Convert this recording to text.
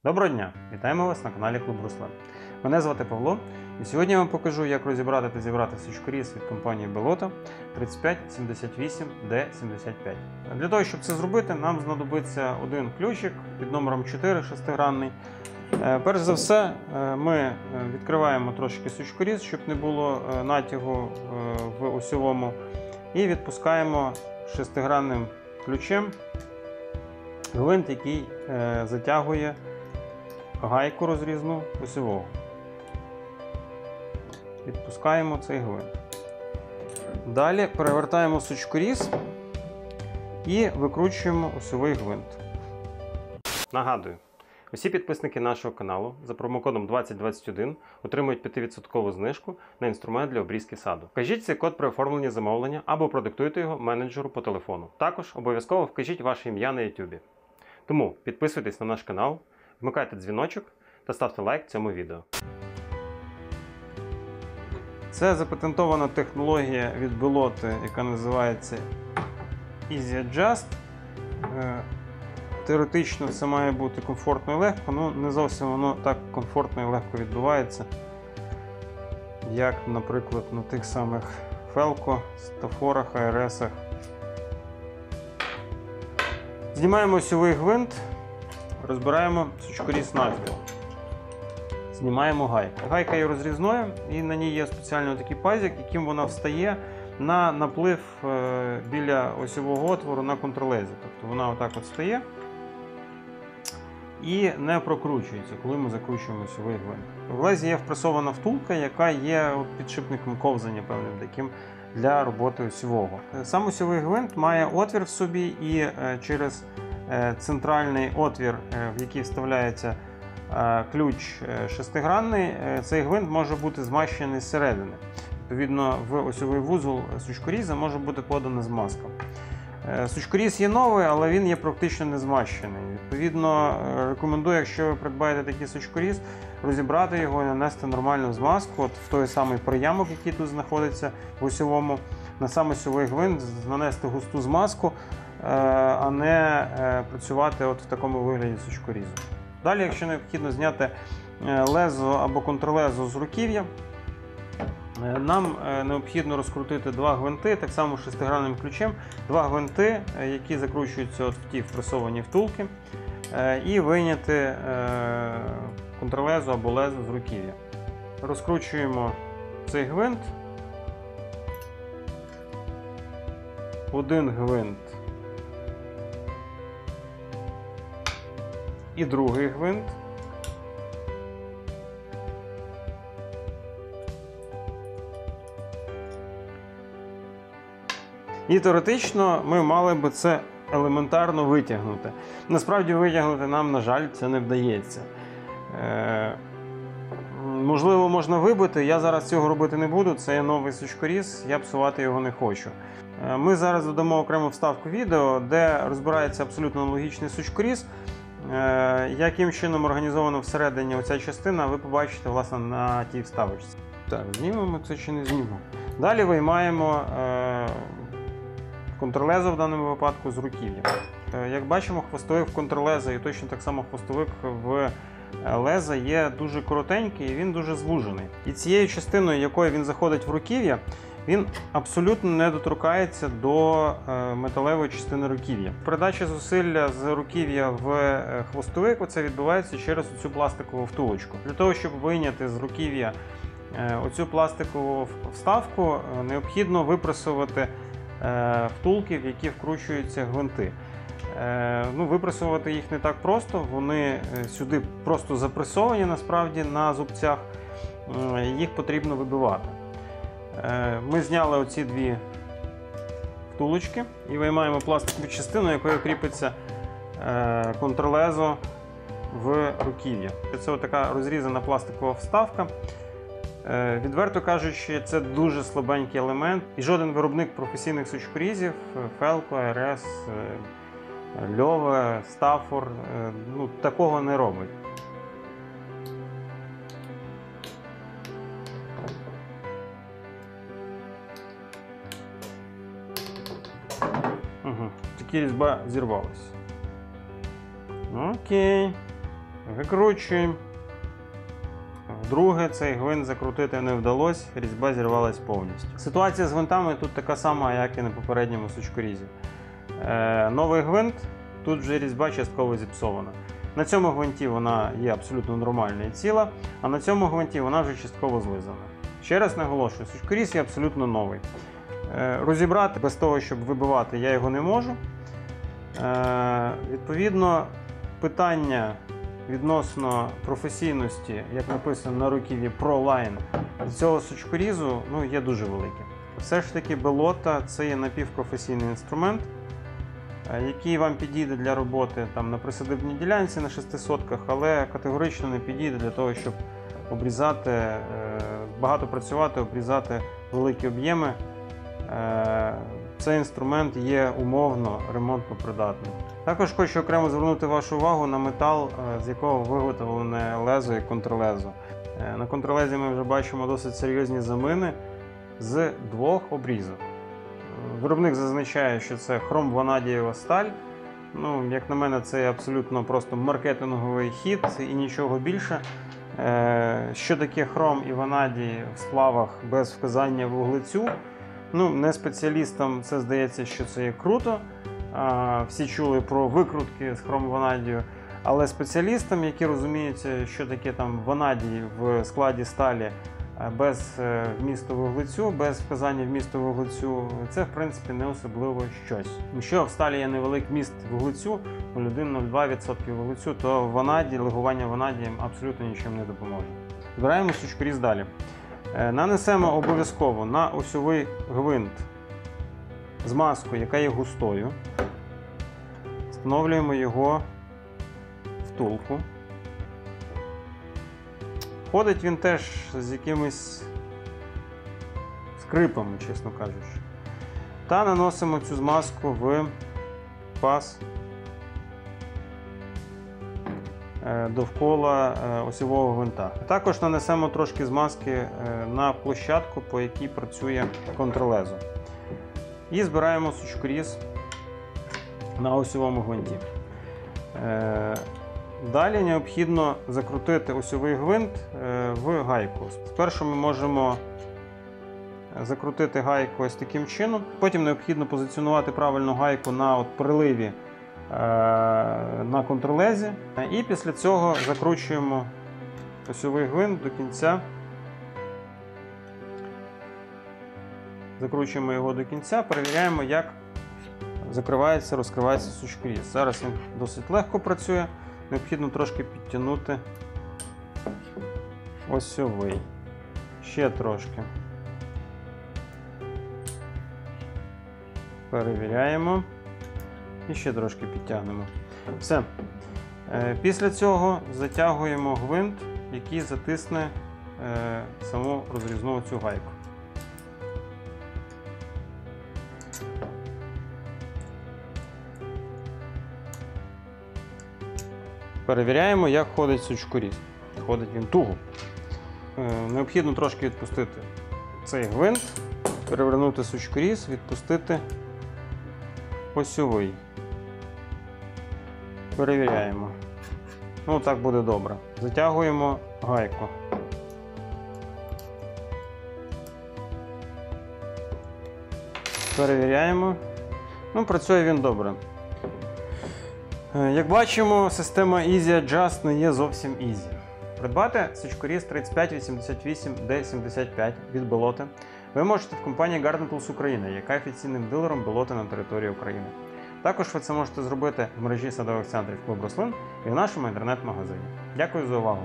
Доброго дня! Вітаємо вас на каналі Клуб Руслан. Мене звати Павло, і сьогодні я вам покажу, як розібрати та зібрати сучкоріз від компанії Bellotto 3578D75. Для того, щоб це зробити, нам знадобиться один ключик під номером 4 шестигранний. Перш за все, ми відкриваємо трошки сучкоріз, щоб не було натягу в осьовому, і відпускаємо шестигранним ключем гвинт, який затягує гайку розрізну осьового. Відпускаємо цей гвинт. Далі перевертаємо сучкоріз і викручуємо осьовий гвинт. Нагадую, усі підписники нашого каналу за промокодом 2021 отримують 5% знижку на інструмент для обрізки саду. Вкажіть цей код при оформленні замовлення або продиктуйте його менеджеру по телефону. Також обов'язково вкажіть ваше ім'я на YouTube. Тому підписуйтесь на наш канал, вмикайте дзвіночок та ставте лайк цьому відео. Це запатентована технологія від Bellotto, яка називається Easy Adjust. Теоретично це має бути комфортно і легко, але не зовсім воно так комфортно і легко відбувається, як, наприклад, на тих самих Felco, Stafor, ARS. Знімаємо осьовий гвинт, розбираємо сучкоріз навпіл. Знімаємо гайку. Гайка є розрізною, і на ній є спеціальний такий пазик, яким вона встає на наплив біля осьового отвору на контрлезі. Тобто вона отак от стає і не прокручується, коли ми закручуємо осьовий гвинт. В лезі є впресована втулка, яка є підшипником ковзання певним таким для роботи осьового. Сам осьовий гвинт має отвір в собі, і через центральний отвір, в який вставляється ключ шестигранний, цей гвинт може бути змащений зсередини. Відповідно, в осьовий вузол сучкоріза може бути подана змазка. Сучкоріз є новий, але він є практично не змащений. Відповідно, рекомендую, якщо ви придбаєте такий сучкоріз, розібрати його і нанести нормальну змазку от в той самий приямок, який тут знаходиться в осьовому, на сам осьовий гвинт нанести густу змазку, а не працювати от в такому вигляді сучкорізу. Далі, якщо необхідно зняти лезо або контрлезо з руків'я, нам необхідно розкрутити два гвинти, так само шестигранним ключем, два гвинти, які закручуються от в ті впресовані втулки, і вийняти контрлезо або лезо з руків'я. Розкручуємо цей гвинт, один гвинт і другий гвинт. І теоретично ми мали би це елементарно витягнути. Насправді витягнути нам, на жаль, це не вдається. Можливо, можна вибити, я зараз цього робити не буду, це є новий сучкоріз, я псувати його не хочу. Ми зараз додамо окрему вставку відео, де розбирається абсолютно аналогічний сучкоріз. Яким чином організовано всередині оця частина, ви побачите, власне, на тій вставочці. Так, знімемо це чи не знімемо. Далі виймаємо контрлезо в даному випадку з руків'я. Як бачимо, хвостовик в контрлеза і точно так само хвостовик в леза є дуже коротенький і він дуже звужений. І цією частиною, якою він заходить в руків'я, він абсолютно не доторкається до металевої частини руків'я. Передача зусилля з руків'я в хвостовик це відбувається через цю пластикову втулочку. Для того, щоб вийняти з руків'я оцю пластикову вставку, необхідно випресувати втулки, в які вкручуються гвинти. Випресувати їх не так просто, вони сюди просто запресовані насправді на зубцях, їх потрібно вибивати. Ми зняли оці дві втулочки і виймаємо пластикову частину, якою кріпиться контрлезо в руків'я. Це така розрізана пластикова вставка. Відверто кажучи, це дуже слабенький елемент, і жоден виробник професійних сучкорізів, Felco, ARS, Love, Stafor, такого не робить. Тільки різьба зірвалася. Окей. Викручуємо. Вдруге цей гвинт закрутити не вдалося, різьба зірвалась повністю. Ситуація з гвинтами тут така сама, як і на попередньому сучкорізі. Новий гвинт, тут вже різьба частково зіпсована. На цьому гвинті вона є абсолютно нормальна і ціла, а на цьому гвинті вона вже частково злизана. Ще раз наголошую, сучкоріз є абсолютно новий. Розібрати без того, щоб вибивати, я його не можу. Відповідно, питання відносно професійності, як написано на руків'ї ProLine, цього сучкорізу є дуже велике. Все ж таки Bellota – це є напівпрофесійний інструмент, який вам підійде для роботи на присадибній ділянці на 600-ках, але категорично не підійде для того, щоб обрізати, багато працювати, обрізати великі об'єми. Цей інструмент є умовно ремонтно придатним. Також хочу окремо звернути вашу увагу на метал, з якого виготовлене лезо і контрлезо. На контрлезі ми вже бачимо досить серйозні замини з двох обрізок. Виробник зазначає, що це хром-ванадієва сталь. Як на мене, це абсолютно просто маркетинговий хід і нічого більше. Що таке хром і ванадій в сплавах без вказання вуглецю? Не спеціалістам це здається, що це є круто. Всі чули про викрутки з хром-ванадію. Але спеціалістам, які розуміються, що таке ванадій в складі сталі без вмісту вуглецю, без вказання вмісту вуглецю, це в принципі не особливо щось. Якщо в сталі є невеликий вміст вуглецю, 0,1-0,2% вуглецю, то легування ванадієм абсолютно нічим не допоможе. Збираємо сучкоріз далі. Нанесемо обов'язково на осьовий гвинт змазку, яка є густою. Встановлюємо його втулку. Ходить він теж з якимись скрипами, чесно кажучи. Та наносимо цю змазку в паз довкола осьового гвинта. Також нанесемо трошки змазки на площадку, по якій працює контрлезо. І збираємо сучкоріз на осьовому гвинті. Далі необхідно закрутити осьовий гвинт в гайку. Спершу ми можемо закрутити гайку ось таким чином. Потім необхідно позиціонувати правильно гайку на приливі на контрлезі. І після цього закручуємо осьовий гвинт до кінця. Закручуємо його до кінця, перевіряємо, як закривається, розкривається сучкоріз. Зараз він досить легко працює. Необхідно трошки підтягнути осьовий. Ще трошки. Перевіряємо. І ще трошки підтягнемо. Все. Після цього затягуємо гвинт, який затисне саму розрізну цю гайку. Перевіряємо, як ходить сучкоріз. Ходить він туго. Необхідно трошки відпустити цей гвинт, перевернути сучкоріз, відпустити осьовий. Перевіряємо. Так буде добре. Затягуємо гайку. Перевіряємо. Працює він добре. Як бачимо, система Easy Adjust не є зовсім easy. Придбати сучкоріз 3588D75 від Bellota ви можете в компанії Garden Tools Україна, яка є офіційним дилером Bellota на території України. Також ви це можете зробити в мережі садових центрів Клуб Рослин і в нашому інтернет-магазині. Дякую за увагу!